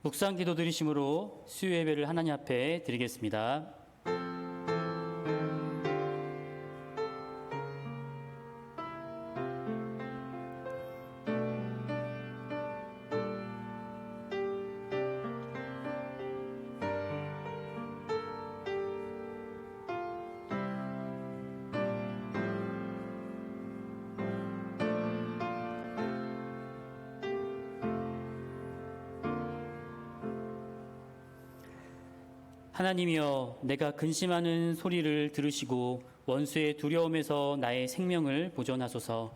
묵상 기도 드리심으로 수요 예배를 하나님 앞에 드리겠습니다. 하나님이여, 내가 근심하는 소리를 들으시고 원수의 두려움에서 나의 생명을 보존하소서.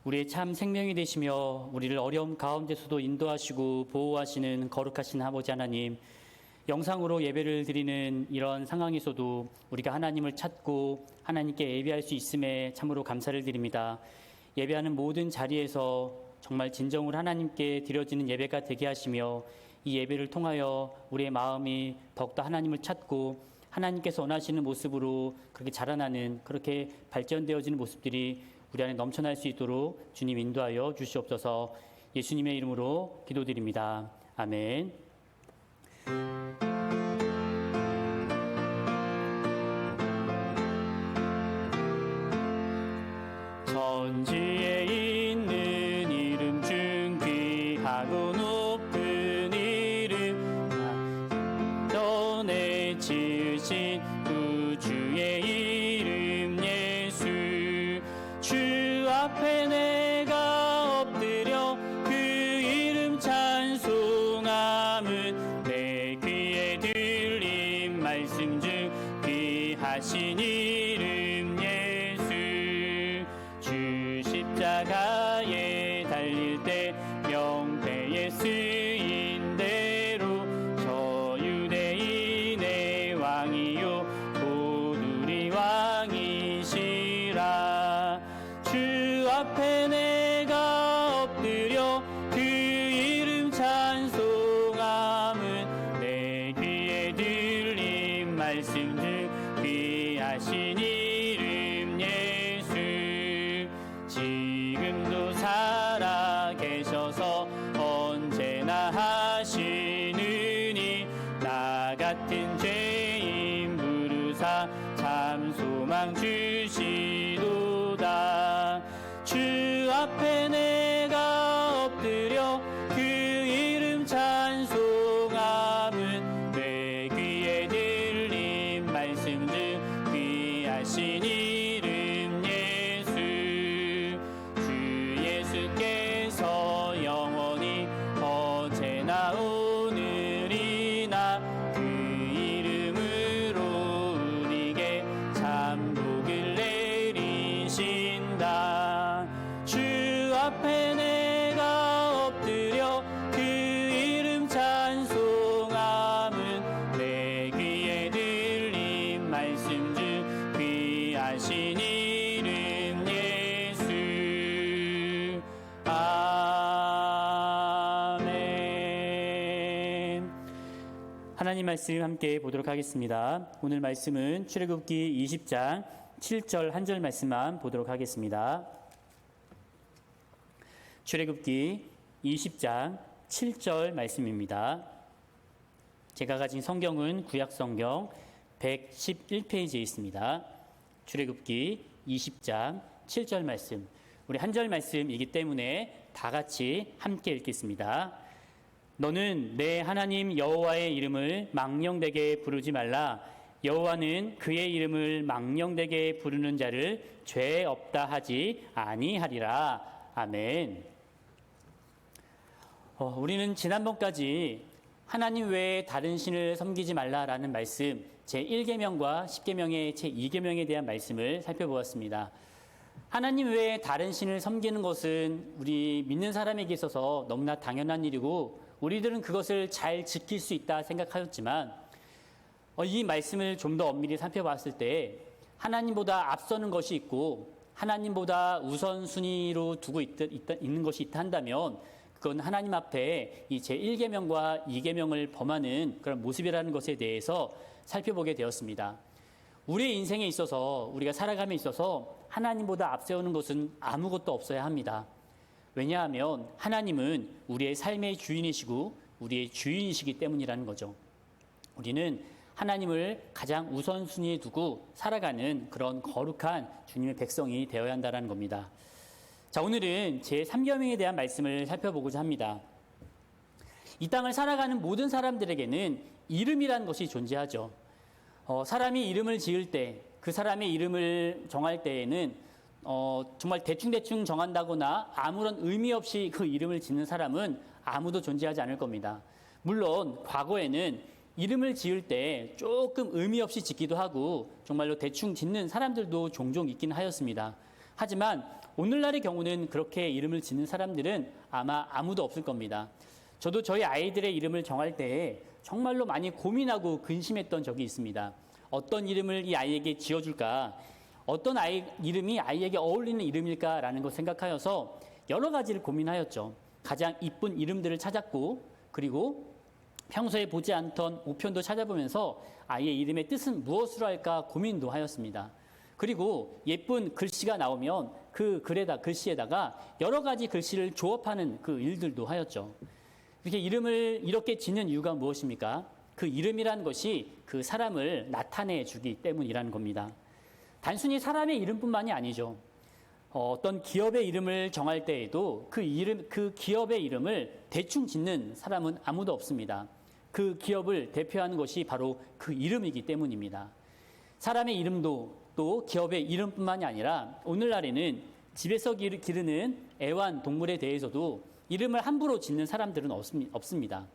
우리의 참 생명이 되시며 우리를 어려움 가운데서도 인도하시고 보호하시는 거룩하신 아버지 하나님, 영상으로 예배를 드리는 이런 상황에서도 우리가 하나님을 찾고 하나님께 예배할 수 있음에 참으로 감사를 드립니다. 예배하는 모든 자리에서 정말 진정으로 하나님께 드려지는 예배가 되게 하시며 이 예배를 통하여 우리의 마음이 더욱더 하나님을 찾고 하나님께서 원하시는 모습으로 그렇게 자라나는, 그렇게 발전되어지는 모습들이 우리 안에 넘쳐날 수 있도록 주님 인도하여 주시옵소서. 예수님의 이름으로 기도드립니다. 아멘. 천지에 있는 이름 중 귀하고 높은 이름, 전에 지으신 구주의 이름 예수. 주 앞에 내가 엎드려 그 이름 찬송함은 내 귀에 들린 말씀 중 귀하신 이름 예수. 주 십자가에 달릴 때 명패에 쓰인 대로 저 유대인의 왕이요 오늘이 왕이시라. 주 앞에 내가 엎드려 그 이름 찬송함은 내 귀에 들린 말씀 중 귀하신 이름 예수. 지금도 살아 계셔서 언제나 하시느니 나 같은 죄인 부르사 참 소망 주시도다. 주 앞에 내가 엎드려 그 이름 찬송함은 내 귀에 들린 말씀 중 귀하신 이름 예수. 주 예수께서 영원히 어제나 오늘이나 그 이름으로 우리에게 참 복을 내리신다. 주 앞에 내가 엎드려 그 이름 찬송함은 내 귀에 들린 말씀 중 귀하신 이름 예수. 아멘. 하나님 말씀 함께 보도록 하겠습니다. 오늘 말씀은 출애굽기 20장 7절 한 절 말씀만 보도록 하겠습니다. 출애굽기 20장 7절 말씀입니다. 제가 가진 성경은 구약성경 111페이지에 있습니다. 출애굽기 20장 7절 말씀. 우리 한 절 말씀이기 때문에 다 같이 함께 읽겠습니다. 너는 내 하나님 여호와의 이름을 망령되게 부르지 말라. 여호와는 그의 이름을 망령되게 부르는 자를 죄 없다 하지 아니하리라. 아멘. 우리는 지난번까지 하나님 외에 다른 신을 섬기지 말라라는 말씀, 제1계명과 10계명의 제2계명에 대한 말씀을 살펴보았습니다. 하나님 외에 다른 신을 섬기는 것은 우리 믿는 사람에게 있어서 너무나 당연한 일이고 우리들은 그것을 잘 지킬 수 있다 생각하였지만 이 말씀을 좀 더 엄밀히 살펴봤을 때 하나님보다 앞서는 것이 있고 하나님보다 우선순위로 두고 있는 것이 있다 한다면 그건 하나님 앞에 이 제1계명과 2계명을 범하는 그런 모습이라는 것에 대해서 살펴보게 되었습니다. 우리의 인생에 있어서 우리가 살아감에 있어서 하나님보다 앞세우는 것은 아무것도 없어야 합니다. 왜냐하면 하나님은 우리의 삶의 주인이시고 우리의 주인이시기 때문이라는 거죠. 우리는 하나님을 가장 우선순위에 두고 살아가는 그런 거룩한 주님의 백성이 되어야 한다는 겁니다. 자, 오늘은 제3계명에 대한 말씀을 살펴보고자 합니다. 이 땅을 살아가는 모든 사람들에게는 이름이라는 것이 존재하죠. 사람이 이름을 지을 때, 그 사람의 이름을 정할 때에는 정말 대충대충 정한다거나 아무런 의미 없이 그 이름을 짓는 사람은 아무도 존재하지 않을 겁니다. 물론 과거에는 이름을 지을 때 조금 의미 없이 짓기도 하고 정말로 대충 짓는 사람들도 종종 있긴 하였습니다. 하지만 오늘날의 경우는 그렇게 이름을 짓는 사람들은 아마 아무도 없을 겁니다. 저도 저희 아이들의 이름을 정할 때에 정말로 많이 고민하고 근심했던 적이 있습니다. 어떤 이름을 이 아이에게 지어줄까? 어떤 이름이 아이에게 어울리는 이름일까라는 걸 생각하여서 여러 가지를 고민하였죠. 가장 이쁜 이름들을 찾았고, 그리고 평소에 보지 않던 우편도 찾아보면서 아이의 이름의 뜻은 무엇으로 할까 고민도 하였습니다. 그리고 예쁜 글씨가 나오면 그 글씨에다가 여러 가지 글씨를 조합하는 그 일들도 하였죠. 이렇게 이름을 이렇게 짓는 이유가 무엇입니까? 그 이름이라는 것이 그 사람을 나타내 주기 때문이라는 겁니다. 단순히 사람의 이름뿐만이 아니죠. 어떤 기업의 이름을 정할 때에도 그 기업의 이름을 대충 짓는 사람은 아무도 없습니다. 그 기업을 대표하는 것이 바로 그 이름이기 때문입니다. 사람의 이름도 또 기업의 이름뿐만이 아니라 오늘날에는 집에서 기르는 애완동물에 대해서도 이름을 함부로 짓는 사람들은 없습니다.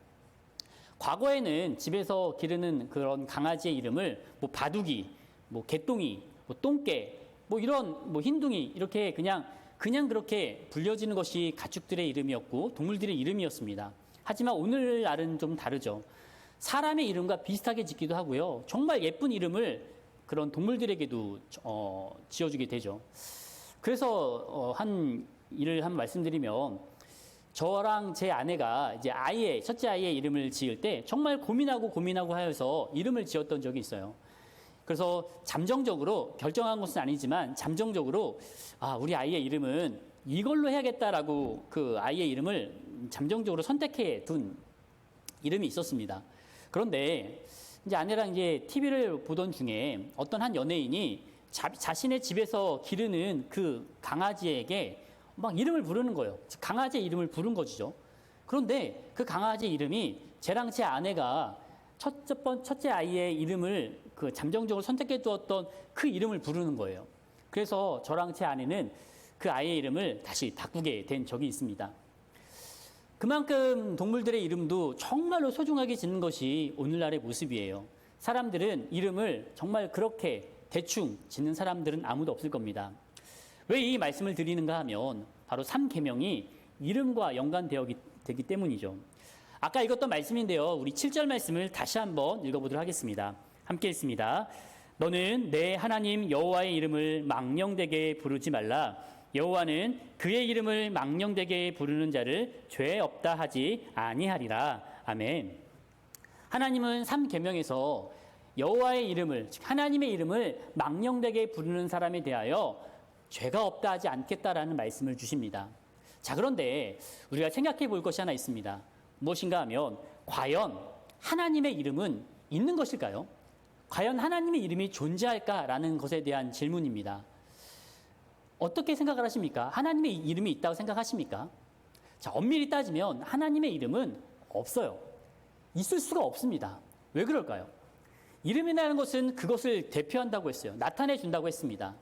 과거에는 집에서 기르는 그런 강아지의 이름을 바둑이, 개똥이, 똥개, 이런 흰둥이 이렇게 그냥 그렇게 불려지는 것이 가축들의 이름이었고 동물들의 이름이었습니다. 하지만 오늘날은 좀 다르죠. 사람의 이름과 비슷하게 짓기도 하고요. 정말 예쁜 이름을 그런 동물들에게도 지어주게 되죠. 그래서 한 말씀드리면 저랑 제 아내가 이제 첫째 아이의 이름을 지을 때 정말 고민하고 하여서 이름을 지었던 적이 있어요. 그래서 잠정적으로 결정한 것은 아니지만 잠정적으로 우리 아이의 이름은 이걸로 해야겠다라고 그 아이의 이름을 잠정적으로 선택해 둔 이름이 있었습니다. 그런데 이제 아내랑 이제 TV를 보던 중에 어떤 한 연예인이 자신의 집에서 기르는 그 강아지에게 막 이름을 부르는 거예요. 강아지의 이름을 부른 거죠. 그런데 그 강아지 이름이 쟤랑 제 아내가 첫째 아이의 이름을 그 잠정적으로 선택해 두었던 그 이름을 부르는 거예요. 그래서 저랑 제 아내는 그 아이의 이름을 다시 바꾸게 된 적이 있습니다. 그만큼 동물들의 이름도 정말로 소중하게 짓는 것이 오늘날의 모습이에요. 사람들은 이름을 정말 그렇게 대충 짓는 사람들은 아무도 없을 겁니다. 왜 이 말씀을 드리는가 하면 바로 3계명이 이름과 연관되기 때문이죠. 아까 읽었던 말씀인데요. 우리 7절 말씀을 다시 한번 읽어보도록 하겠습니다. 함께 읽습니다. 너는 내 하나님 여호와의 이름을 망령되게 부르지 말라. 여호와는 그의 이름을 망령되게 부르는 자를 죄 없다 하지 아니하리라. 아멘. 하나님은 3계명에서 여호와의 이름을, 즉 하나님의 이름을 망령되게 부르는 사람에 대하여 죄가 없다 하지 않겠다라는 말씀을 주십니다. 자, 그런데 우리가 생각해 볼 것이 하나 있습니다. 무엇인가 하면 과연 하나님의 이름은 있는 것일까요? 과연 하나님의 이름이 존재할까라는 것에 대한 질문입니다. 어떻게 생각을 하십니까? 하나님의 이름이 있다고 생각하십니까? 자, 엄밀히 따지면 하나님의 이름은 없어요. 있을 수가 없습니다. 왜 그럴까요? 이름이라는 것은 그것을 대표한다고 했어요. 나타내 준다고 했습니다.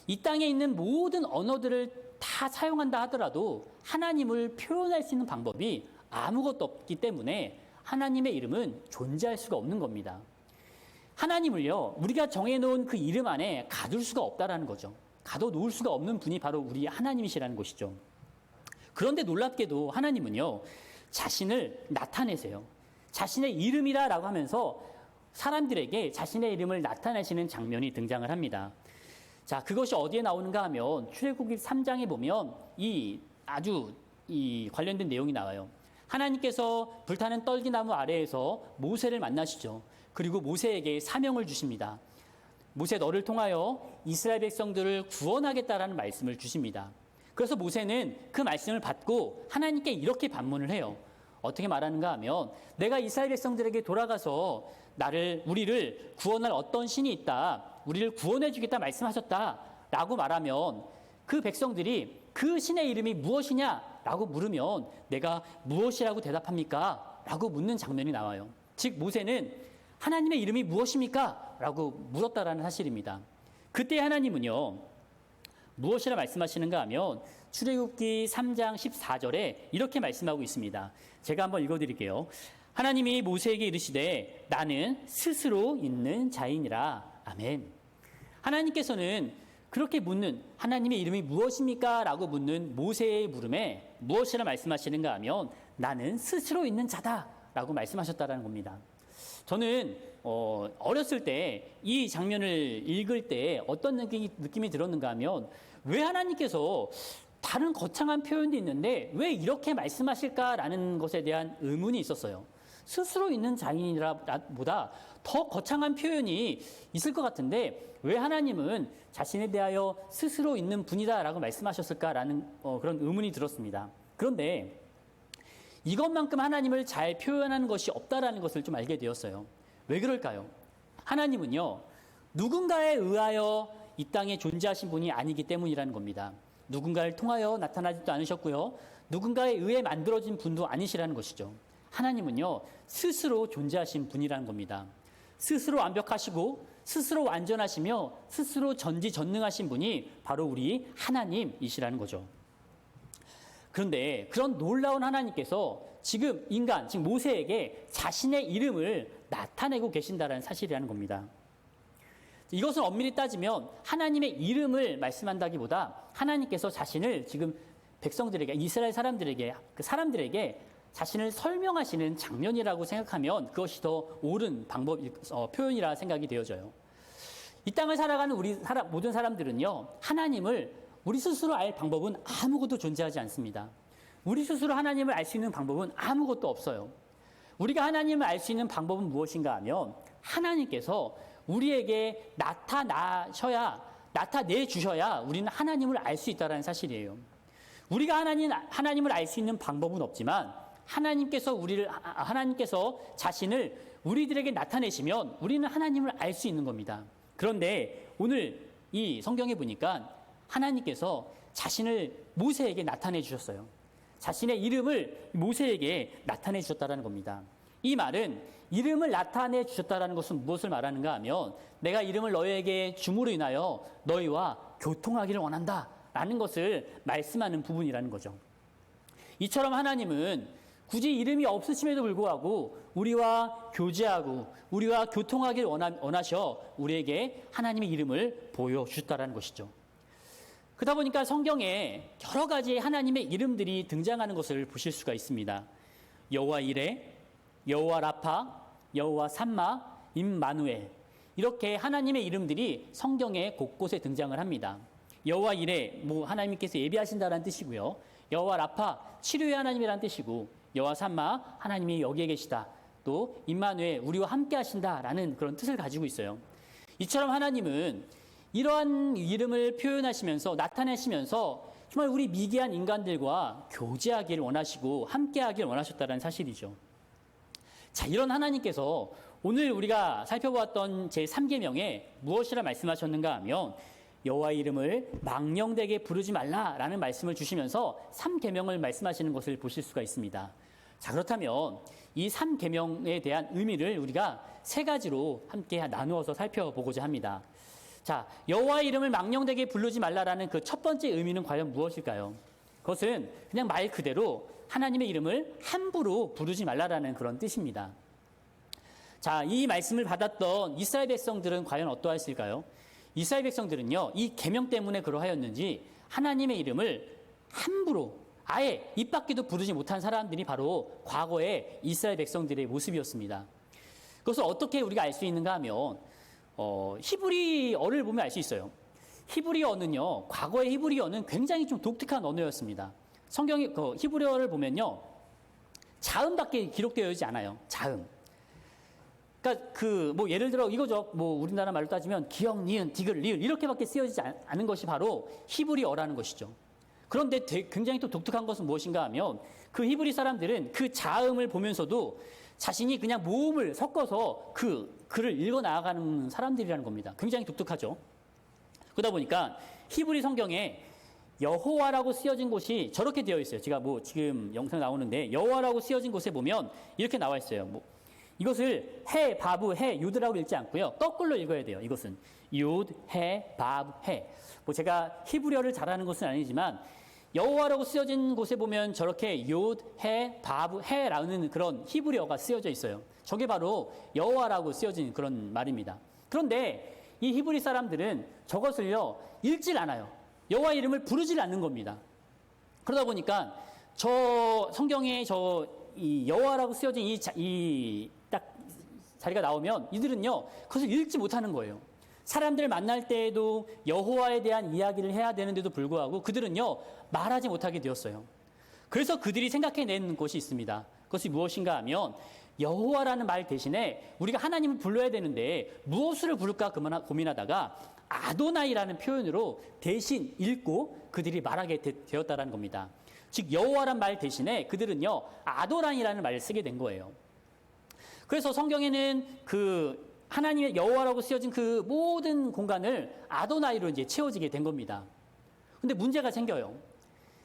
이 땅에 있는 모든 언어들을 다 사용한다 하더라도 하나님을 표현할 수 있는 방법이 아무것도 없기 때문에 하나님의 이름은 존재할 수가 없는 겁니다. 하나님을요, 우리가 정해놓은 그 이름 안에 가둘 수가 없다라는 거죠. 가둬놓을 수가 없는 분이 바로 우리 하나님이시라는 것이죠. 그런데 놀랍게도 하나님은요, 자신을 나타내세요. 자신의 이름이라고 하면서 사람들에게 자신의 이름을 나타내시는 장면이 등장을 합니다. 자, 그것이 어디에 나오는가 하면 출애굽기 3장에 보면 이 관련된 내용이 나와요. 하나님께서 불타는 떨기나무 아래에서 모세를 만나시죠. 그리고 모세에게 사명을 주십니다. 모세, 너를 통하여 이스라엘 백성들을 구원하겠다라는 말씀을 주십니다. 그래서 모세는 그 말씀을 받고 하나님께 이렇게 반문을 해요. 어떻게 말하는가 하면 내가 이스라엘 백성들에게 돌아가서 우리를 구원할 어떤 신이 있다. 우리를 구원해 주겠다 말씀하셨다라고 말하면 그 백성들이 그 신의 이름이 무엇이냐라고 물으면 내가 무엇이라고 대답합니까? 라고 묻는 장면이 나와요. 즉 모세는 하나님의 이름이 무엇입니까? 라고 물었다라는 사실입니다. 그때 하나님은요. 무엇이라 말씀하시는가 하면 출애굽기 3장 14절에 이렇게 말씀하고 있습니다. 제가 한번 읽어드릴게요. 하나님이 모세에게 이르시되 나는 스스로 있는 자이니라. 아멘. 하나님께서는 그렇게 묻는 하나님의 이름이 무엇입니까? 라고 묻는 모세의 물음에 무엇이라 말씀하시는가 하면 나는 스스로 있는 자다 라고 말씀하셨다는 겁니다. 저는 어렸을 때 이 장면을 읽을 때 어떤 느낌이 들었는가 하면 왜 하나님께서 다른 거창한 표현도 있는데 왜 이렇게 말씀하실까라는 것에 대한 의문이 있었어요. 스스로 있는 자인이라 보다 더 거창한 표현이 있을 것 같은데 왜 하나님은 자신에 대하여 스스로 있는 분이다라고 말씀하셨을까라는 그런 의문이 들었습니다. 그런데 이것만큼 하나님을 잘 표현하는 것이 없다라는 것을 좀 알게 되었어요. 왜 그럴까요? 하나님은요, 누군가에 의하여 이 땅에 존재하신 분이 아니기 때문이라는 겁니다. 누군가를 통하여 나타나지도 않으셨고요. 누군가에 의해 만들어진 분도 아니시라는 것이죠. 하나님은요, 스스로 존재하신 분이라는 겁니다. 스스로 완벽하시고 스스로 완전하시며 스스로 전지전능하신 분이 바로 우리 하나님이시라는 거죠. 그런데 그런 놀라운 하나님께서 지금 즉 모세에게 자신의 이름을 나타내고 계신다는 사실이라는 겁니다. 이것을 엄밀히 따지면 하나님의 이름을 말씀한다기보다 하나님께서 자신을 지금 백성들에게, 이스라엘 사람들에게, 그 사람들에게 자신을 설명하시는 장면이라고 생각하면 그것이 더 옳은 표현이라 생각이 되어져요. 이 땅을 살아가는 모든 사람들은요, 하나님을 우리 스스로 알 방법은 아무것도 존재하지 않습니다. 우리 스스로 하나님을 알 수 있는 방법은 아무것도 없어요. 우리가 하나님을 알 수 있는 방법은 무엇인가 하면 하나님께서 우리에게 나타내 주셔야 우리는 하나님을 알 수 있다는 사실이에요. 우리가 하나님을 알 수 있는 방법은 없지만 하나님께서 자신을 우리들에게 나타내시면 우리는 하나님을 알 수 있는 겁니다. 그런데 오늘 이 성경에 보니까 하나님께서 자신을 모세에게 나타내 주셨어요. 자신의 이름을 모세에게 나타내 주셨다는 겁니다. 이 말은 이름을 나타내 주셨다는 것은 무엇을 말하는가 하면 내가 이름을 너희에게 줌으로 인하여 너희와 교통하기를 원한다 라는 것을 말씀하는 부분이라는 거죠. 이처럼 하나님은 굳이 이름이 없으심에도 불구하고 우리와 교제하고 우리와 교통하기를 원하셔 우리에게 하나님의 이름을 보여주셨다는 것이죠. 그러다 보니까 성경에 여러 가지 하나님의 이름들이 등장하는 것을 보실 수가 있습니다. 여호와 이레, 여호와 라파, 여호와 삼마, 임마누엘, 이렇게 하나님의 이름들이 성경에 곳곳에 등장을 합니다. 여호와 이레, 하나님께서 예비하신다라는 뜻이고요. 여호와 라파, 치료의 하나님이라는 뜻이고, 여호와 삼마, 하나님이 여기에 계시다. 또 임마누엘, 우리와 함께 하신다라는 그런 뜻을 가지고 있어요. 이처럼 하나님은 이러한 이름을 표현하시면서 나타내시면서 정말 우리 미개한 인간들과 교제하기를 원하시고 함께하기를 원하셨다는 사실이죠. 자, 이런 하나님께서 오늘 우리가 살펴보았던 제3계명에 무엇이라 말씀하셨는가 하면 여호와의 이름을 망령되게 부르지 말라라는 말씀을 주시면서 3계명을 말씀하시는 것을 보실 수가 있습니다. 자, 그렇다면 이 3계명에 대한 의미를 우리가 세 가지로 함께 나누어서 살펴보고자 합니다. 자, 여호와의 이름을 망령되게 부르지 말라라는 그 첫 번째 의미는 과연 무엇일까요? 그것은 그냥 말 그대로 하나님의 이름을 함부로 부르지 말라라는 그런 뜻입니다. 자, 이 말씀을 받았던 이스라엘 백성들은 과연 어떠했을까요? 이스라엘 백성들은요, 이 계명 때문에 그러하였는지 하나님의 이름을 함부로 아예 입 밖에도 부르지 못한 사람들이 바로 과거의 이스라엘 백성들의 모습이었습니다. 그것을 어떻게 우리가 알 수 있는가 하면 히브리어를 보면 알 수 있어요. 히브리어는요, 과거의 히브리어는 굉장히 좀 독특한 언어였습니다. 성경의 히브리어를 보면요, 자음밖에 기록되어 있지 않아요. 자음. 그러니까 예를 들어 이거죠. 우리나라 말로 따지면 기역, 니은, 디귿, 리을 이렇게밖에 쓰여지지 않은 것이 바로 히브리어라는 것이죠. 그런데 굉장히 또 독특한 것은 무엇인가 하면 그 히브리 사람들은 그 자음을 보면서도 자신이 그냥 모음을 섞어서 그 글을 읽어 나아가는 사람들이라는 겁니다. 굉장히 독특하죠. 그러다 보니까 히브리 성경에 여호와라고 쓰여진 곳이 저렇게 되어 있어요. 제가 지금 영상 나오는데 여호와라고 쓰여진 곳에 보면 이렇게 나와 있어요. 이것을 해, 바브, 해, 유드라고 읽지 않고요. 거꾸로 읽어야 돼요. 이것은 유드, 해, 바브, 해. 제가 히브리어를 잘하는 것은 아니지만 여호와라고 쓰여진 곳에 보면 저렇게 유드, 해, 바브, 해라는 그런 히브리어가 쓰여져 있어요. 저게 바로 여호와라고 쓰여진 그런 말입니다. 그런데 이 히브리 사람들은 저것을요 읽질 않아요. 여호와 이름을 부르질 않는 겁니다. 그러다 보니까 저 성경에 이 여호와라고 쓰여진 이 딱 자리가 나오면 이들은요 그것을 읽지 못하는 거예요. 사람들 만날 때에도 여호와에 대한 이야기를 해야 되는데도 불구하고 그들은요 말하지 못하게 되었어요. 그래서 그들이 생각해낸 것이 있습니다. 그것이 무엇인가 하면 여호와라는 말 대신에 우리가 하나님을 불러야 되는데 무엇을 부를까 고민하다가 아도나이라는 표현으로 대신 읽고 그들이 말하게 되었다는 겁니다. 즉 여호와란 말 대신에 그들은요 아도란이라는 말을 쓰게 된 거예요. 그래서 성경에는 그 하나님의 여호와라고 쓰여진 그 모든 공간을 아도나이로 이제 채워지게 된 겁니다. 근데 문제가 생겨요.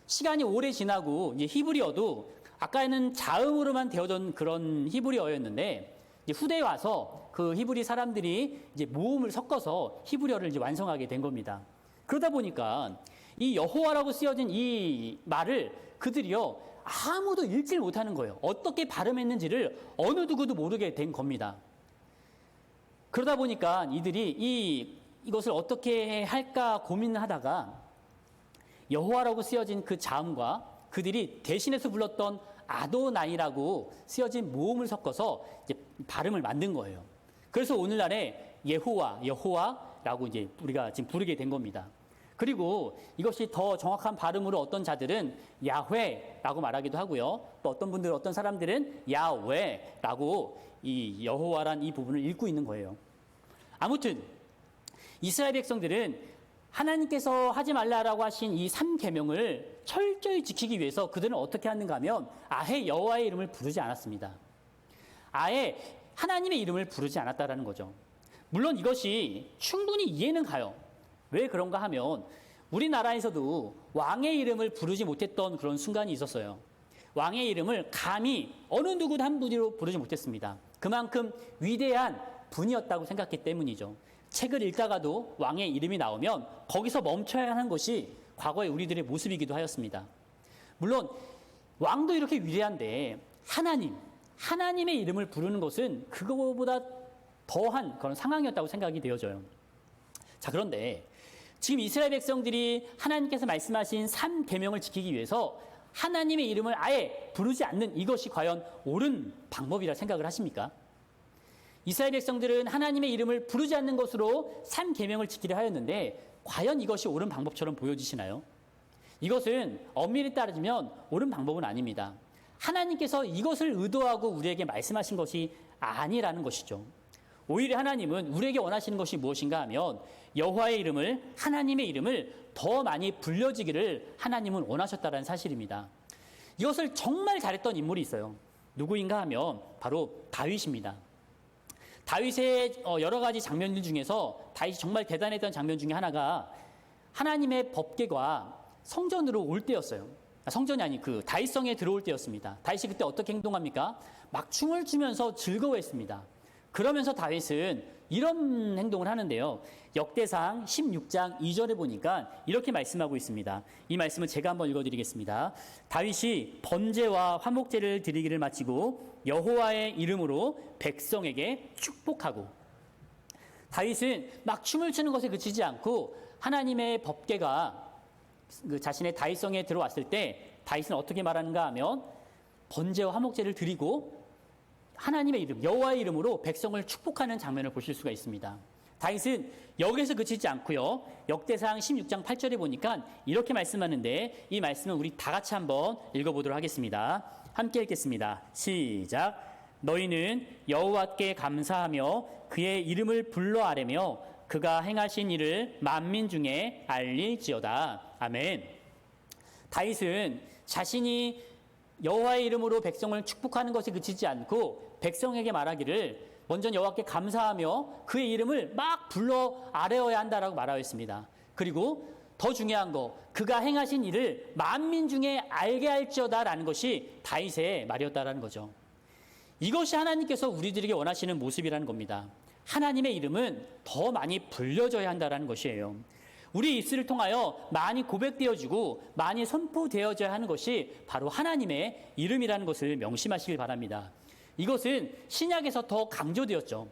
시간이 오래 지나고 이제 히브리어도 아까는 자음으로만 되어진 그런 히브리어였는데 이제 후대에 와서 그 히브리 사람들이 이제 모음을 섞어서 히브리어를 이제 완성하게 된 겁니다. 그러다 보니까 이 여호와라고 쓰여진 이 말을 그들이요 아무도 읽질 못하는 거예요. 어떻게 발음했는지를 어느 누구도 모르게 된 겁니다. 그러다 보니까 이들이 이것을 어떻게 할까 고민하다가 여호와라고 쓰여진 그 자음과 그들이 대신해서 불렀던 아도나이라고 쓰여진 모음을 섞어서 이제 발음을 만든 거예요. 그래서 오늘날에 여호와라고 이제 우리가 지금 부르게 된 겁니다. 그리고 이것이 더 정확한 발음으로 어떤 자들은 야훼라고 말하기도 하고요. 또 어떤 사람들은 야훼라고 이 여호와란 이 부분을 읽고 있는 거예요. 아무튼 이스라엘 백성들은 하나님께서 하지 말라라고 하신 이 3계명을 철저히 지키기 위해서 그들은 어떻게 하는가 하면 아예 여호와의 이름을 부르지 않았습니다. 아예 하나님의 이름을 부르지 않았다라는 거죠. 물론 이것이 충분히 이해는 가요. 왜 그런가 하면 우리나라에서도 왕의 이름을 부르지 못했던 그런 순간이 있었어요. 왕의 이름을 감히 어느 누구도 한 분으로 부르지 못했습니다. 그만큼 위대한 분이었다고 생각했기 때문이죠. 책을 읽다가도 왕의 이름이 나오면 거기서 멈춰야 하는 것이 과거의 우리들의 모습이기도 하였습니다. 물론 왕도 이렇게 위대한데 하나님의 이름을 부르는 것은 그거보다 더한 그런 상황이었다고 생각이 되어져요. 자, 그런데 지금 이스라엘 백성들이 하나님께서 말씀하신 3계명을 지키기 위해서 하나님의 이름을 아예 부르지 않는 이것이 과연 옳은 방법이라 생각을 하십니까? 이스라엘 백성들은 하나님의 이름을 부르지 않는 것으로 3계명을 지키려 하였는데 과연 이것이 옳은 방법처럼 보여지시나요? 이것은 엄밀히 따지면 옳은 방법은 아닙니다. 하나님께서 이것을 의도하고 우리에게 말씀하신 것이 아니라는 것이죠. 오히려 하나님은 우리에게 원하시는 것이 무엇인가 하면 여호와의 이름을 하나님의 이름을 더 많이 불려지기를 하나님은 원하셨다는 사실입니다. 이것을 정말 잘했던 인물이 있어요. 누구인가 하면 바로 다윗입니다. 다윗의 여러 가지 장면들 중에서 다윗이 정말 대단했던 장면 중에 하나가 하나님의 법궤가 성전으로 올 때였어요. 성전이 아니 그 다윗성에 들어올 때였습니다. 다윗이 그때 어떻게 행동합니까? 막 춤을 추면서 즐거워했습니다. 그러면서 다윗은 이런 행동을 하는데요. 역대상 16장 2절에 보니까 이렇게 말씀하고 있습니다. 이 말씀을 제가 한번 읽어드리겠습니다. 다윗이 번제와 화목제를 드리기를 마치고 여호와의 이름으로 백성에게 축복하고, 다윗은 막 춤을 추는 것에 그치지 않고 하나님의 법궤가 그 자신의 다윗성에 들어왔을 때 다윗은 어떻게 말하는가 하면 번제와 화목제를 드리고 하나님의 이름, 여호와의 이름으로 백성을 축복하는 장면을 보실 수가 있습니다. 다윗은 여기서 그치지 않고요. 역대상 16장 8절에 보니까 이렇게 말씀하는데 이 말씀은 우리 다 같이 한번 읽어보도록 하겠습니다. 함께 읽겠습니다. 시작. 너희는 여호와께 감사하며 그의 이름을 불러 아뢰며 그가 행하신 일을 만민 중에 알릴지어다. 아멘. 다윗은 자신이 여호와의 이름으로 백성을 축복하는 것에 그치지 않고 백성에게 말하기를 먼저 여호와께 감사하며 그의 이름을 막 불러 아뢰어야 한다라고 말하였습니다. 그리고 더 중요한 거, 그가 행하신 일을 만민 중에 알게 할지어다라는 것이 다윗의 말이었다라는 거죠. 이것이 하나님께서 우리들에게 원하시는 모습이라는 겁니다. 하나님의 이름은 더 많이 불려져야 한다라는 것이에요. 우리 입술을 통하여 많이 고백되어지고 많이 선포되어져야 하는 것이 바로 하나님의 이름이라는 것을 명심하시길 바랍니다. 이것은 신약에서 더 강조되었죠.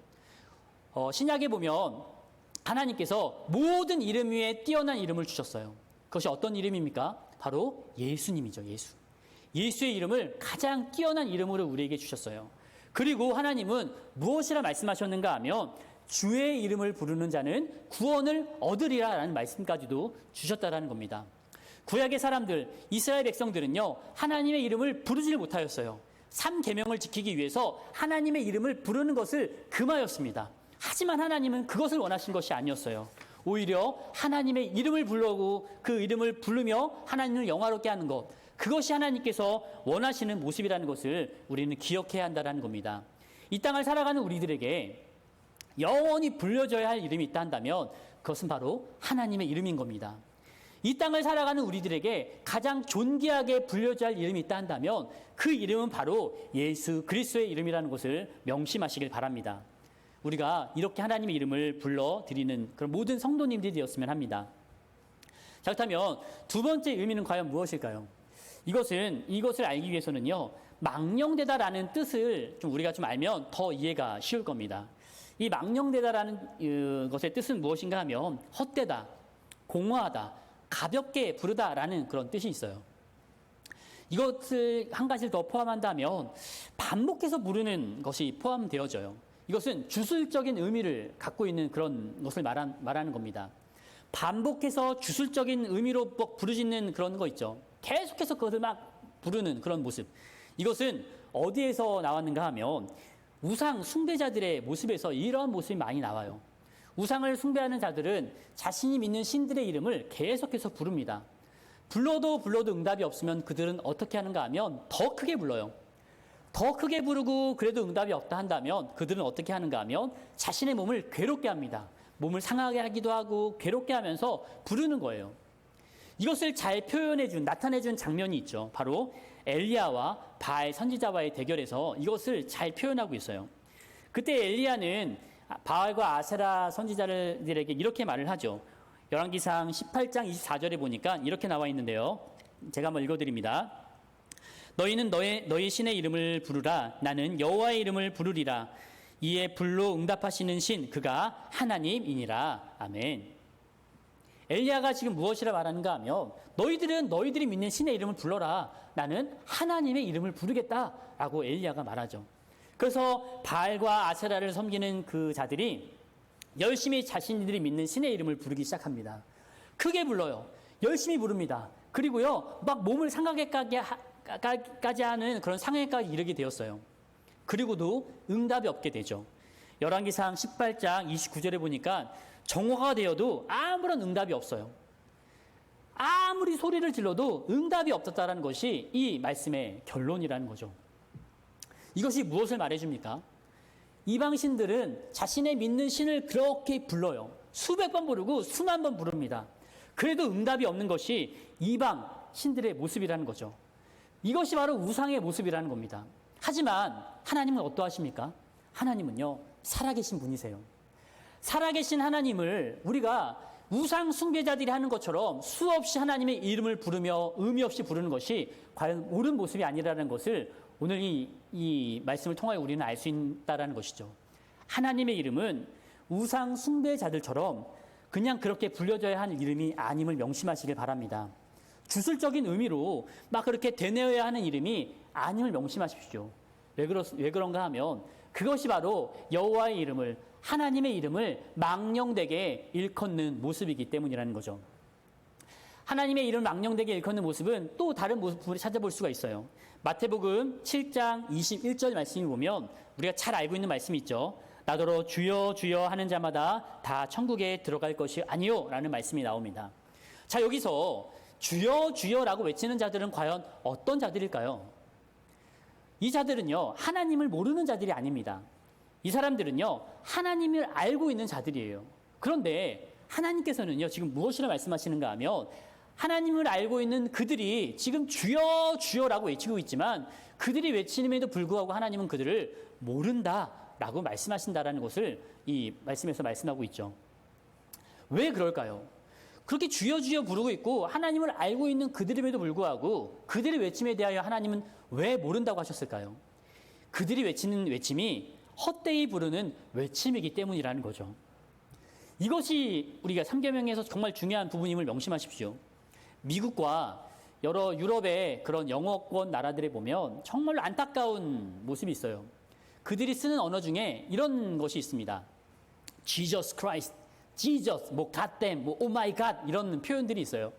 신약에 보면 하나님께서 모든 이름 위에 뛰어난 이름을 주셨어요. 그것이 어떤 이름입니까? 바로 예수님이죠. 예수. 예수의 이름을 가장 뛰어난 이름으로 우리에게 주셨어요. 그리고 하나님은 무엇이라 말씀하셨는가 하면 주의 이름을 부르는 자는 구원을 얻으리라라는 말씀까지도 주셨다라는 겁니다. 구약의 사람들, 이스라엘 백성들은요, 하나님의 이름을 부르지를 못하였어요. 3계명을 지키기 위해서 하나님의 이름을 부르는 것을 금하였습니다. 하지만 하나님은 그것을 원하신 것이 아니었어요. 오히려 하나님의 이름을 부르고 그 이름을 부르며 하나님을 영화롭게 하는 것, 그것이 하나님께서 원하시는 모습이라는 것을 우리는 기억해야 한다는 겁니다. 이 땅을 살아가는 우리들에게 영원히 불려져야 할 이름이 있다 한다면 그것은 바로 하나님의 이름인 겁니다. 이 땅을 살아가는 우리들에게 가장 존귀하게 불려져야 할 이름이 있다 한다면 그 이름은 바로 예수 그리스도의 이름이라는 것을 명심하시길 바랍니다. 우리가 이렇게 하나님의 이름을 불러드리는 그런 모든 성도님들이 되었으면 합니다. 자, 그렇다면 두 번째 의미는 과연 무엇일까요? 이것을 알기 위해서는요, 망령되다라는 뜻을 우리가 좀 알면 더 이해가 쉬울 겁니다. 이 망령되다라는 것의 뜻은 무엇인가 하면 헛되다, 공허하다, 가볍게 부르다라는 그런 뜻이 있어요. 이것을 한 가지를 더 포함한다면 반복해서 부르는 것이 포함되어져요. 이것은 주술적인 의미를 갖고 있는 그런 것을 말하는 겁니다. 반복해서 주술적인 의미로 부르짖는 그런 거 있죠. 계속해서 그것을 막 부르는 그런 모습. 이것은 어디에서 나왔는가 하면 우상 숭배자들의 모습에서 이런 모습이 많이 나와요. 우상을 숭배하는 자들은 자신이 믿는 신들의 이름을 계속해서 부릅니다. 불러도 응답이 없으면 그들은 어떻게 하는가 하면 더 크게 불러요. 더 크게 부르고 그래도 응답이 없다 한다면 그들은 어떻게 하는가 하면 자신의 몸을 괴롭게 합니다. 몸을 상하게 하기도 하고 괴롭게 하면서 부르는 거예요. 이것을 잘 나타내준 장면이 있죠. 바로 엘리야와 바알 선지자와의 대결에서 이것을 잘 표현하고 있어요. 그때 엘리야는 바알과 아세라 선지자들에게 이렇게 말을 하죠. 열왕기상 18장 24절에 보니까 이렇게 나와 있는데요. 제가 한번 읽어드립니다. 너희는 너희 신의 이름을 부르라. 나는 여호와의 이름을 부르리라. 이에 불로 응답하시는 신 그가 하나님이니라. 아멘. 엘리야가 지금 무엇이라 말하는가 하면 너희들이 믿는 신의 이름을 불러라. 나는 하나님의 이름을 부르겠다라고 엘리야가 말하죠. 그래서 바알과 아세라를 섬기는 그 자들이 열심히 자신들이 믿는 신의 이름을 부르기 시작합니다. 크게 불러요. 열심히 부릅니다. 그리고요, 막 몸을 상하게까지 하는 그런 상해까지 이르게 되었어요. 그리고도 응답이 없게 되죠. 열왕기상 18장 29절에 보니까 정오가 되어도 아무런 응답이 없어요. 아무리 소리를 질러도 응답이 없었다는 것이 이 말씀의 결론이라는 거죠. 이것이 무엇을 말해줍니까? 이방신들은 자신의 믿는 신을 그렇게 불러요. 수백 번 부르고 수만 번 부릅니다. 그래도 응답이 없는 것이 이방 신들의 모습이라는 거죠. 이것이 바로 우상의 모습이라는 겁니다. 하지만 하나님은 어떠하십니까? 하나님은요, 살아계신 분이세요. 살아계신 하나님을 우리가 우상 숭배자들이 하는 것처럼 수없이 하나님의 이름을 부르며 의미 없이 부르는 것이 과연 옳은 모습이 아니라는 것을 오늘 이 말씀을 통하여 우리는 알 수 있다는 것이죠. 하나님의 이름은 우상 숭배자들처럼 그냥 그렇게 불려져야 하는 이름이 아님을 명심하시길 바랍니다. 주술적인 의미로 막 그렇게 되뇌어야 하는 이름이 아님을 명심하십시오. 왜 그런가 하면 그것이 바로 여호와의 이름을, 하나님의 이름을 망령되게 일컫는 모습이기 때문이라는 거죠. 하나님의 이름을 망령되게 일컫는 모습은 또 다른 모습을 찾아볼 수가 있어요. 마태복음 7장 21절 말씀을 보면 우리가 잘 알고 있는 말씀이 있죠. 나더러 주여 주여 하는 자마다 다 천국에 들어갈 것이 아니요 라는 말씀이 나옵니다. 자, 여기서 주여 주여라고 외치는 자들은 과연 어떤 자들일까요? 이 자들은요, 하나님을 모르는 자들이 아닙니다. 이 사람들은요, 하나님을 알고 있는 자들이에요. 그런데 하나님께서는요, 지금 무엇이라 말씀하시는가 하면, 하나님을 알고 있는 그들이 지금 주여 주여라고 외치고 있지만 그들이 외치는에도 불구하고 하나님은 그들을 모른다라고 말씀하신다라는 것을 이 말씀에서 말씀하고 있죠. 왜 그럴까요? 그렇게 주여 주여 부르고 있고 하나님을 알고 있는 그들임에도 불구하고 그들의 외침에 대하여 하나님은 왜 모른다고 하셨을까요? 그들이 외치는 외침이 헛되이 부르는 외침이기 때문이라는 거죠. 이것이 우리가 3계명에서 정말 중요한 부분임을 명심하십시오. 미국과 여러 유럽의 그런 영어권 나라들에 보면 정말로 안타까운 모습이 있어요. 그들이 쓰는 언어 중에 이런 것이 있습니다. Jesus Christ, Jesus, 뭐 God damn, 뭐 Oh my God 이런 표현들이 있어요.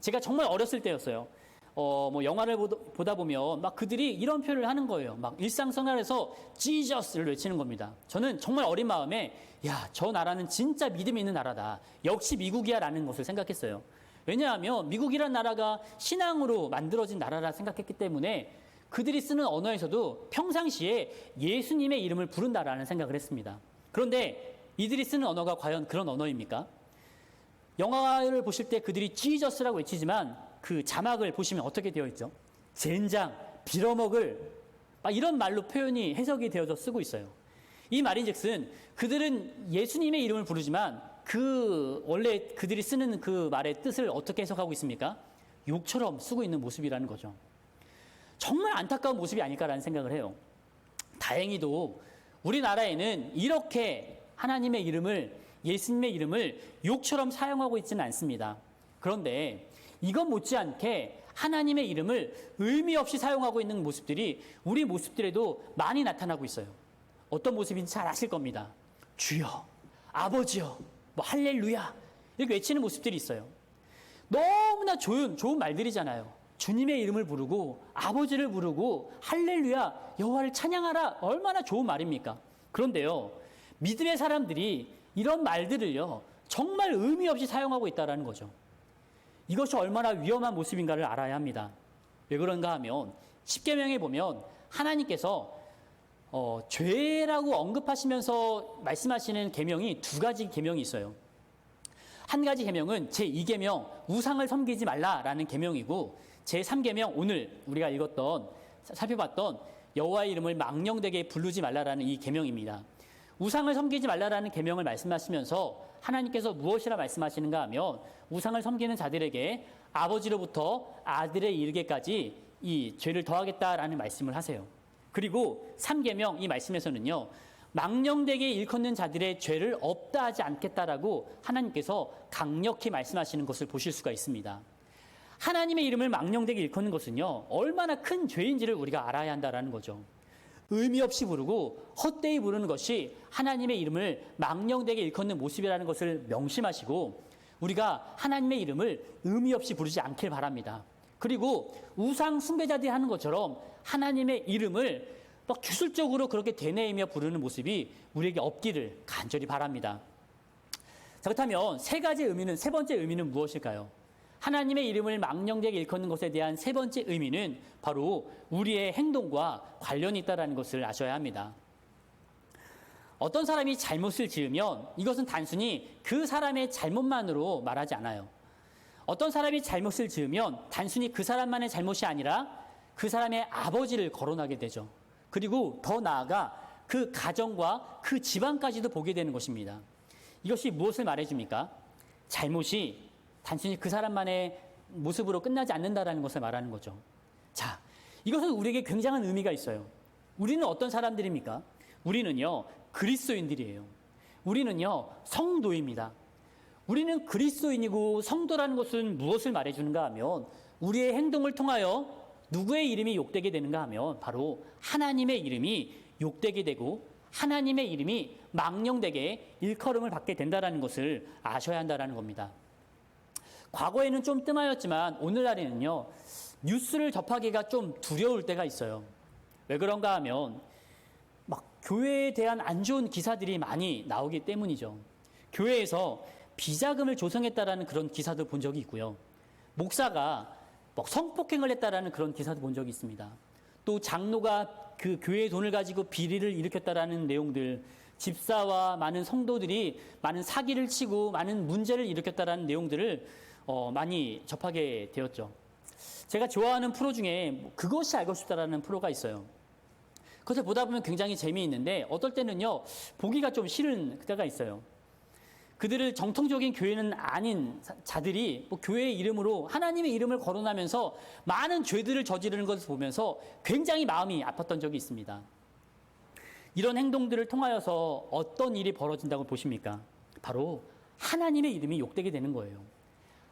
제가 정말 어렸을 때였어요. 뭐 영화를 보다 보면 막 그들이 이런 표현을 하는 거예요. 막 일상생활에서 Jesus를 외치는 겁니다. 저는 정말 어린 마음에 야, 저 나라는 진짜 믿음이 있는 나라다. 역시 미국이야라는 것을 생각했어요. 왜냐하면 미국이란 나라가 신앙으로 만들어진 나라라 생각했기 때문에 그들이 쓰는 언어에서도 평상시에 예수님의 이름을 부른다라는 생각을 했습니다. 그런데 이들이 쓰는 언어가 과연 그런 언어입니까? 영화를 보실 때 그들이 지저스라고 외치지만 그 자막을 보시면 어떻게 되어 있죠? 젠장, 빌어먹을 막 이런 말로 표현이 해석이 되어서 쓰고 있어요. 이 말인즉슨 그들은 예수님의 이름을 부르지만 그 원래 그들이 쓰는 그 말의 뜻을 어떻게 해석하고 있습니까? 욕처럼 쓰고 있는 모습이라는 거죠. 정말 안타까운 모습이 아닐까라는 생각을 해요. 다행히도 우리나라에는 이렇게 하나님의 이름을, 예수님의 이름을 욕처럼 사용하고 있지는 않습니다. 그런데 이것 못지않게 하나님의 이름을 의미 없이 사용하고 있는 모습들이 우리 모습들에도 많이 나타나고 있어요. 어떤 모습인지 잘 아실 겁니다. 주여, 아버지여, 뭐 할렐루야 이렇게 외치는 모습들이 있어요. 너무나 좋은 말들이잖아요. 주님의 이름을 부르고 아버지를 부르고 할렐루야, 여호와를 찬양하라 얼마나 좋은 말입니까? 그런데요, 믿음의 사람들이 이런 말들을요 정말 의미 없이 사용하고 있다는 거죠. 이것이 얼마나 위험한 모습인가를 알아야 합니다. 왜 그런가 하면 10계명에 보면 하나님께서 죄라고 언급하시면서 말씀하시는 계명이 두 가지 계명이 있어요. 한 가지 계명은 제2계명 우상을 섬기지 말라라는 계명이고, 제3계명 오늘 우리가 살펴봤던 여호와의 이름을 망령되게 부르지 말라라는 이 계명입니다. 우상을 섬기지 말라라는 계명을 말씀하시면서 하나님께서 무엇이라 말씀하시는가 하면 우상을 섬기는 자들에게 아버지로부터 아들에 이르게까지 이 죄를 더하겠다라는 말씀을 하세요. 그리고 3계명 이 말씀에서는요, 망령되게 일컫는 자들의 죄를 없다 하지 않겠다라고 하나님께서 강력히 말씀하시는 것을 보실 수가 있습니다. 하나님의 이름을 망령되게 일컫는 것은요, 얼마나 큰 죄인지를 우리가 알아야 한다라는 거죠. 의미 없이 부르고 헛되이 부르는 것이 하나님의 이름을 망령되게 일컫는 모습이라는 것을 명심하시고 우리가 하나님의 이름을 의미 없이 부르지 않길 바랍니다. 그리고 우상 숭배자들이 하는 것처럼 하나님의 이름을 막 기술적으로 그렇게 되뇌이며 부르는 모습이 우리에게 없기를 간절히 바랍니다. 자, 그렇다면 세 번째 의미는 무엇일까요? 하나님의 이름을 망령되게 일컫는 것에 대한 세 번째 의미는 바로 우리의 행동과 관련이 있다는 것을 아셔야 합니다. 어떤 사람이 잘못을 지으면 이것은 단순히 그 사람의 잘못만으로 말하지 않아요. 어떤 사람이 잘못을 지으면 단순히 그 사람만의 잘못이 아니라 그 사람의 아버지를 거론하게 되죠. 그리고 더 나아가 그 가정과 그 집안까지도 보게 되는 것입니다. 이것이 무엇을 말해줍니까? 잘못이 단순히 그 사람만의 모습으로 끝나지 않는다는 것을 말하는 거죠. 자, 이것은 우리에게 굉장한 의미가 있어요. 우리는 어떤 사람들입니까? 우리는요, 그리스도인들이에요. 우리는요, 성도입니다. 우리는 그리스도인이고 성도라는 것은 무엇을 말해주는가 하면 우리의 행동을 통하여 누구의 이름이 욕되게 되는가 하면 바로 하나님의 이름이 욕되게 되고 하나님의 이름이 망령되게 일컬음을 받게 된다는 것을 아셔야 한다는 겁니다. 과거에는 좀 뜸하였지만 오늘날에는요, 뉴스를 접하기가 좀 두려울 때가 있어요. 왜 그런가 하면 막 교회에 대한 안 좋은 기사들이 많이 나오기 때문이죠. 교회에서 비자금을 조성했다라는 그런 기사도 본 적이 있고요. 목사가 뭐 성폭행을 했다라는 그런 기사도 본 적이 있습니다. 또 장로가 그 교회의 돈을 가지고 비리를 일으켰다라는 내용들, 집사와 많은 성도들이 많은 사기를 치고 많은 문제를 일으켰다라는 내용들을 많이 접하게 되었죠. 제가 좋아하는 프로 중에 그것이 알고 싶다라는 프로가 있어요. 그것을 보다 보면 굉장히 재미있는데 어떨 때는요, 보기가 좀 싫은 때가 있어요. 그들을 정통적인 교회는 아닌 자들이 뭐 교회의 이름으로 하나님의 이름을 거론하면서 많은 죄들을 저지르는 것을 보면서 굉장히 마음이 아팠던 적이 있습니다. 이런 행동들을 통하여서 어떤 일이 벌어진다고 보십니까? 바로 하나님의 이름이 욕되게 되는 거예요.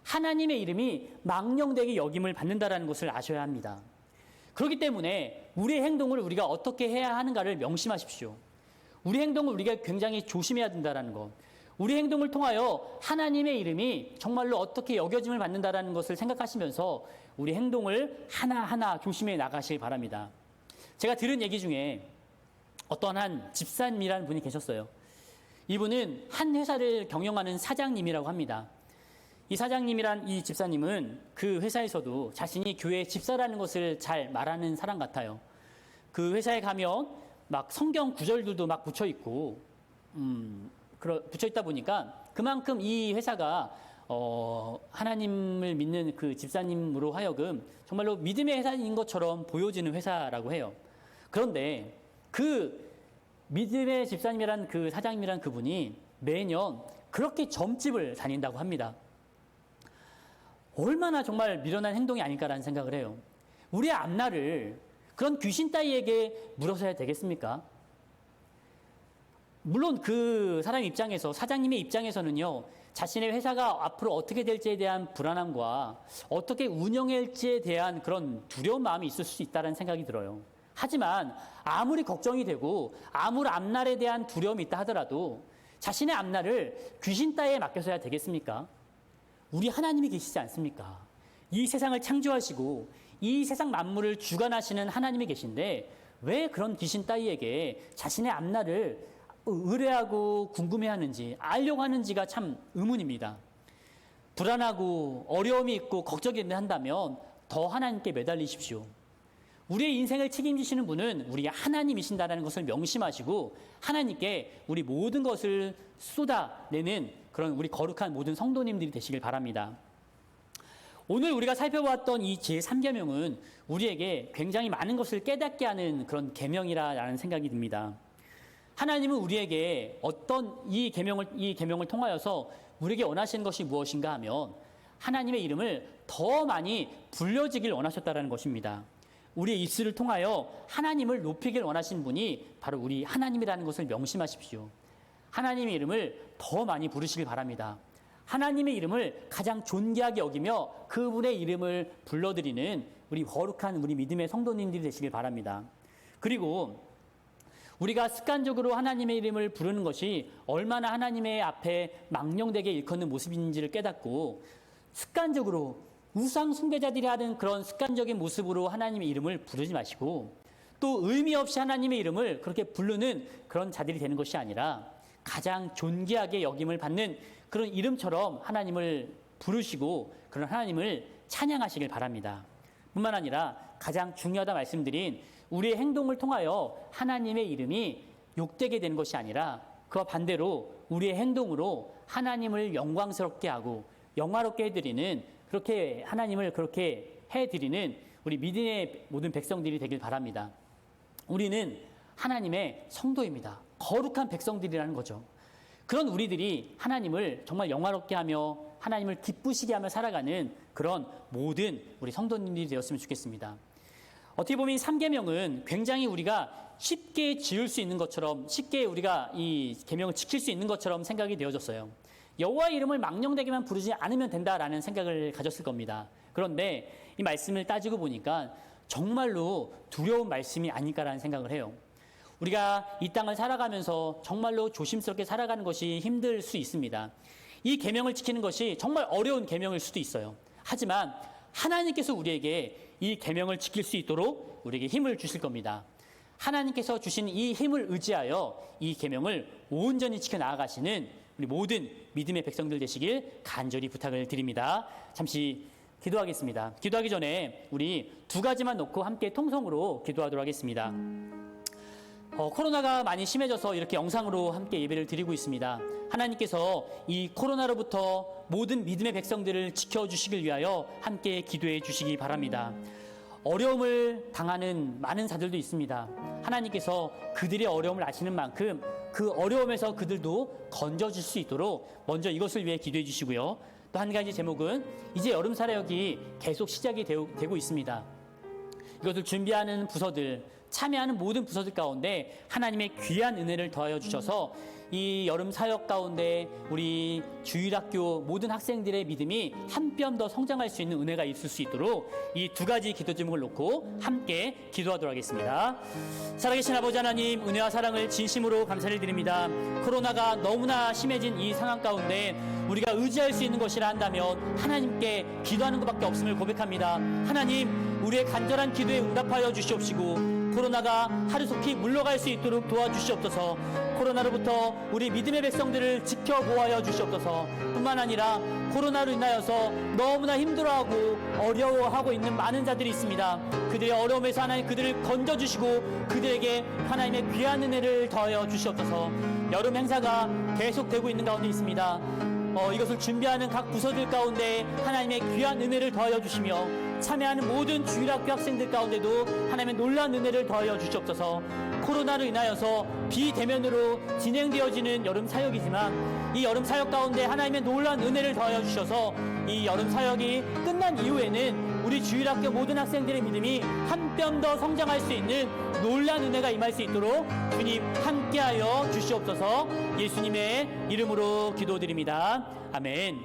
하나님의 이름이 망령되게 여김을 받는다는 것을 아셔야 합니다. 그렇기 때문에 우리의 행동을 우리가 어떻게 해야 하는가를 명심하십시오. 우리 행동을 우리가 굉장히 조심해야 된다는 것. 우리 행동을 통하여 하나님의 이름이 정말로 어떻게 여겨짐을 받는다는 것을 생각하시면서 우리 행동을 하나하나 조심해 나가시길 바랍니다. 제가 들은 얘기 중에 어떤 한 집사님이라는 분이 계셨어요. 이분은 한 회사를 경영하는 사장님이라고 합니다. 이 사장님이란 이 집사님은 그 회사에서도 자신이 교회의 집사라는 것을 잘 말하는 사람 같아요. 그 회사에 가면 막 성경 구절들도 막 붙여 있고, 붙여 있다 보니까 그만큼 이 회사가 하나님을 믿는 그 집사님으로 하여금 정말로 믿음의 회사인 것처럼 보여지는 회사라고 해요. 그런데 그 믿음의 집사님이란 그 사장님이란 그분이 매년 그렇게 점집을 다닌다고 합니다. 얼마나 정말 미련한 행동이 아닐까라는 생각을 해요. 우리의 앞날을 그런 귀신 따위에게 물어서야 되겠습니까? 물론 그 사람 입장에서, 사장님의 입장에서는요, 자신의 회사가 앞으로 어떻게 될지에 대한 불안함과 어떻게 운영할지에 대한 그런 두려운 마음이 있을 수 있다는 생각이 들어요. 하지만 아무리 걱정이 되고 아무리 앞날에 대한 두려움이 있다 하더라도 자신의 앞날을 귀신 따위에 맡겨서야 되겠습니까? 우리 하나님이 계시지 않습니까? 이 세상을 창조하시고 이 세상 만물을 주관하시는 하나님이 계신데 왜 그런 귀신 따위에게 자신의 앞날을 의뢰하고 궁금해하는지, 알려고 하는지가 참 의문입니다. 불안하고 어려움이 있고 걱정이 한다면 더 하나님께 매달리십시오. 우리의 인생을 책임지시는 분은 우리 하나님이신다는 것을 명심하시고 하나님께 우리 모든 것을 쏟아내는 그런 우리 거룩한 모든 성도님들이 되시길 바랍니다. 오늘 우리가 살펴보았던 이 제3계명은 우리에게 굉장히 많은 것을 깨닫게 하는 그런 계명이라는 생각이 듭니다. 하나님은 우리에게 어떤 이 계명을 통하여서 우리에게 원하시는 것이 무엇인가 하면 하나님의 이름을 더 많이 불려지길 원하셨다는 것입니다. 우리의 입술을 통하여 하나님을 높이길 원하신 분이 바로 우리 하나님이라는 것을 명심하십시오. 하나님의 이름을 더 많이 부르시길 바랍니다. 하나님의 이름을 가장 존귀하게 여기며 그분의 이름을 불러드리는 우리 거룩한 우리 믿음의 성도님들이 되시길 바랍니다. 그리고 우리가 습관적으로 하나님의 이름을 부르는 것이 얼마나 하나님의 앞에 망령되게 일컫는 모습인지를 깨닫고 습관적으로 우상 숭배자들이 하는 그런 습관적인 모습으로 하나님의 이름을 부르지 마시고 또 의미 없이 하나님의 이름을 그렇게 부르는 그런 자들이 되는 것이 아니라 가장 존귀하게 여김을 받는 그런 이름처럼 하나님을 부르시고 그런 하나님을 찬양하시길 바랍니다. 뿐만 아니라 가장 중요하다 말씀드린 우리의 행동을 통하여 하나님의 이름이 욕되게 되는 것이 아니라 그와 반대로 우리의 행동으로 하나님을 영광스럽게 하고 영화롭게 해드리는 그렇게 하나님을 그렇게 해드리는 우리 믿음의 모든 백성들이 되길 바랍니다. 우리는 하나님의 성도입니다. 거룩한 백성들이라는 거죠. 그런 우리들이 하나님을 정말 영화롭게 하며 하나님을 기쁘시게 하며 살아가는 그런 모든 우리 성도님들이 되었으면 좋겠습니다. 어떻게 보면 이 3계명은 굉장히 우리가 쉽게 지을 수 있는 것처럼 쉽게 우리가 이 계명을 지킬 수 있는 것처럼 생각이 되어졌어요. 여호와의 이름을 망령되게만 부르지 않으면 된다라는 생각을 가졌을 겁니다. 그런데 이 말씀을 따지고 보니까 정말로 두려운 말씀이 아닐까라는 생각을 해요. 우리가 이 땅을 살아가면서 정말로 조심스럽게 살아가는 것이 힘들 수 있습니다. 이 계명을 지키는 것이 정말 어려운 계명일 수도 있어요. 하지만 하나님께서 우리에게 이 계명을 지킬 수 있도록 우리에게 힘을 주실 겁니다. 하나님께서 주신 이 힘을 의지하여 이 계명을 온전히 지켜 나아가시는 우리 모든 믿음의 백성들 되시길 간절히 부탁을 드립니다. 잠시 기도하겠습니다. 기도하기 전에 우리 두 가지만 놓고 함께 통성으로 기도하도록 하겠습니다. 코로나가 많이 심해져서 이렇게 영상으로 함께 예배를 드리고 있습니다. 하나님께서 이 코로나로부터 모든 믿음의 백성들을 지켜주시길 위하여 함께 기도해 주시기 바랍니다. 어려움을 당하는 많은 자들도 있습니다. 하나님께서 그들의 어려움을 아시는 만큼 그 어려움에서 그들도 건져줄 수 있도록 먼저 이것을 위해 기도해 주시고요. 또 한 가지 제목은 이제 여름 사역이 계속 시작이 되고 있습니다. 이것을 준비하는 부서들, 참여하는 모든 부서들 가운데 하나님의 귀한 은혜를 더하여 주셔서 이 여름 사역 가운데 우리 주일학교 모든 학생들의 믿음이 한 뼘 더 성장할 수 있는 은혜가 있을 수 있도록 이 두 가지 기도 제목을 놓고 함께 기도하도록 하겠습니다. 살아계신 아버지 하나님, 은혜와 사랑을 진심으로 감사를 드립니다. 코로나가 너무나 심해진 이 상황 가운데 우리가 의지할 수 있는 것이라 한다면 하나님께 기도하는 것밖에 없음을 고백합니다. 하나님, 우리의 간절한 기도에 응답하여 주시옵시고 코로나가 하루속히 물러갈 수 있도록 도와주시옵소서. 코로나로부터 우리 믿음의 백성들을 지켜보아여 주시옵소서. 뿐만 아니라 코로나로 인하여서 너무나 힘들어하고 어려워하고 있는 많은 자들이 있습니다. 그들의 어려움에서 하나님 그들을 건져주시고 그들에게 하나님의 귀한 은혜를 더하여 주시옵소서. 여름 행사가 계속되고 있는 가운데 있습니다. 이것을 준비하는 각 부서들 가운데 하나님의 귀한 은혜를 더하여 주시며 참여하는 모든 주일학교 학생들 가운데도 하나님의 놀라운 은혜를 더하여 주시옵소서. 코로나로 인하여서 비대면으로 진행되어지는 여름 사역이지만 이 여름 사역 가운데 하나님의 놀라운 은혜를 더하여 주셔서 이 여름 사역이 끝난 이후에는 우리 주일학교 모든 학생들의 믿음이 한 뼘 더 성장할 수 있는 놀라운 은혜가 임할 수 있도록 주님 함께하여 주시옵소서. 예수님의 이름으로 기도드립니다. 아멘.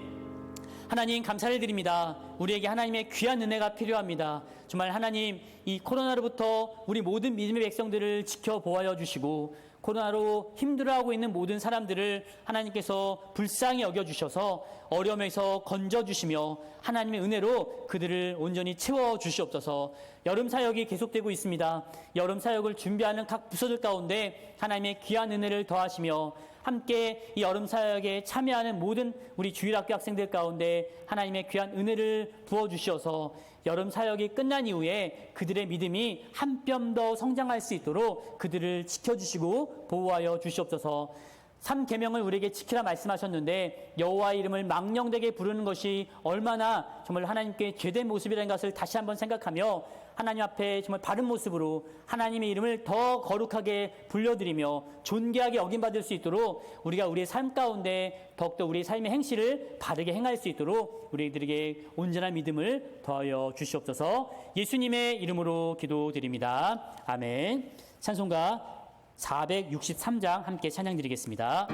하나님 감사를 드립니다. 우리에게 하나님의 귀한 은혜가 필요합니다. 정말 하나님 이 코로나로부터 우리 모든 믿음의 백성들을 지켜보아여 주시고 코로나로 힘들어하고 있는 모든 사람들을 하나님께서 불쌍히 여겨주셔서 어려움에서 건져주시며 하나님의 은혜로 그들을 온전히 채워주시옵소서. 여름 사역이 계속되고 있습니다. 여름 사역을 준비하는 각 부서들 가운데 하나님의 귀한 은혜를 더하시며 함께 이 여름 사역에 참여하는 모든 우리 주일학교 학생들 가운데 하나님의 귀한 은혜를 부어주셔서 여름 사역이 끝난 이후에 그들의 믿음이 한 뼘 더 성장할 수 있도록 그들을 지켜주시고 보호하여 주시옵소서. 3계명을 우리에게 지키라 말씀하셨는데 여호와의 이름을 망령되게 부르는 것이 얼마나 정말 하나님께 죄된 모습이라는 것을 다시 한번 생각하며 하나님 앞에 정말 바른 모습으로 하나님의 이름을 더 거룩하게 불려드리며 존귀하게 여김받을 수 있도록 우리가 우리의 삶 가운데 더욱더 우리의 삶의 행실을 바르게 행할 수 있도록 우리들에게 온전한 믿음을 더하여 주시옵소서. 예수님의 이름으로 기도드립니다. 아멘. 찬송가 463장 함께 찬양 드리겠습니다.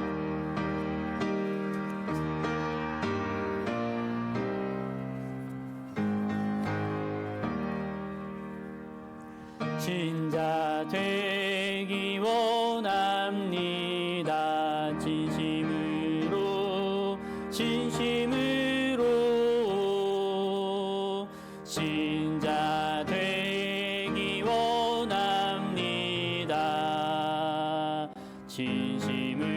신자 되기 원합니다. 진심으로 신자 되기 원합니다. 진심으로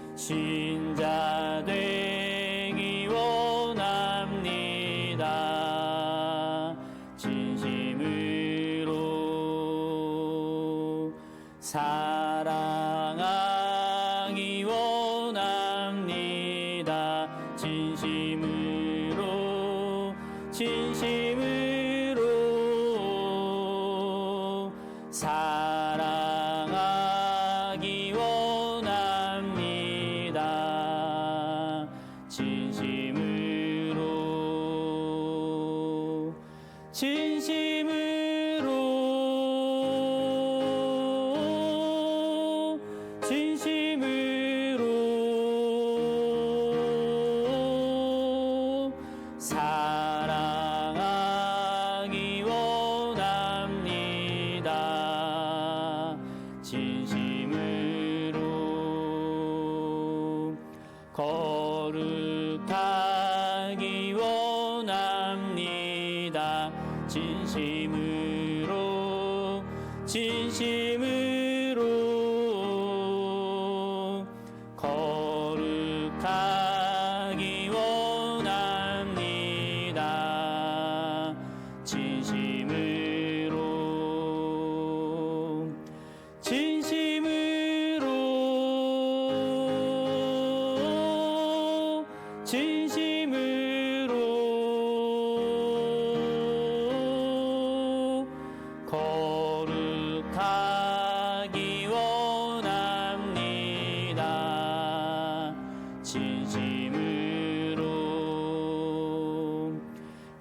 신자 되기 원합니다. 진심으로 사랑하기 원합니다. 진심으로 사랑하기 원합니다. 진심으로 사랑하기 원합니다. 진심으로 거룩하기 원합니다. 진심으로 거룩하기 원합니다. 진심으로 진심으로 진심으로 거룩하기 원합니다. 진심으로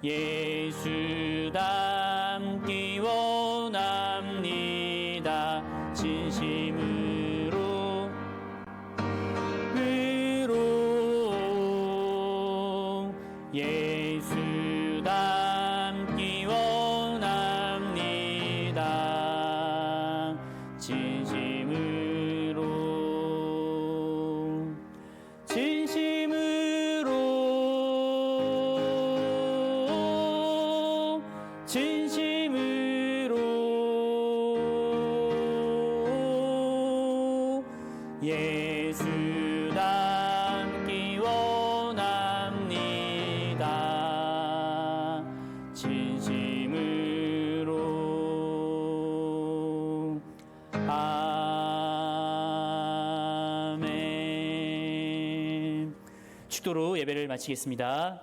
예수 닮기 원합니다. 진심으로 예수 닮기 원합니다. 진심으로 진심으로 진심으로 예수 닮기 원합니다. 진심으로 아멘. 축도로 예배를 마치겠습니다.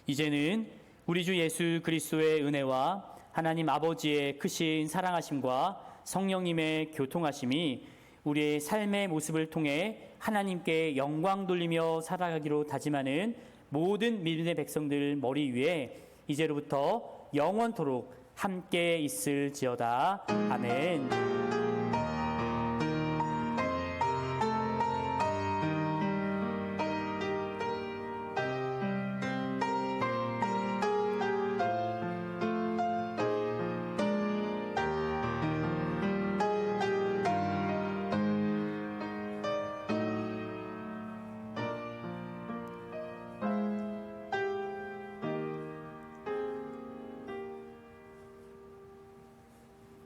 이제는 우리 주 예수 그리스도의 은혜와 하나님 아버지의 크신 사랑하심과 성령님의 교통하심이 우리의 삶의 모습을 통해 하나님께 영광 돌리며 살아가기로 다짐하는 모든 믿음의 백성들 머리 위에 이제로부터 영원토록 함께 있을지어다. 아멘.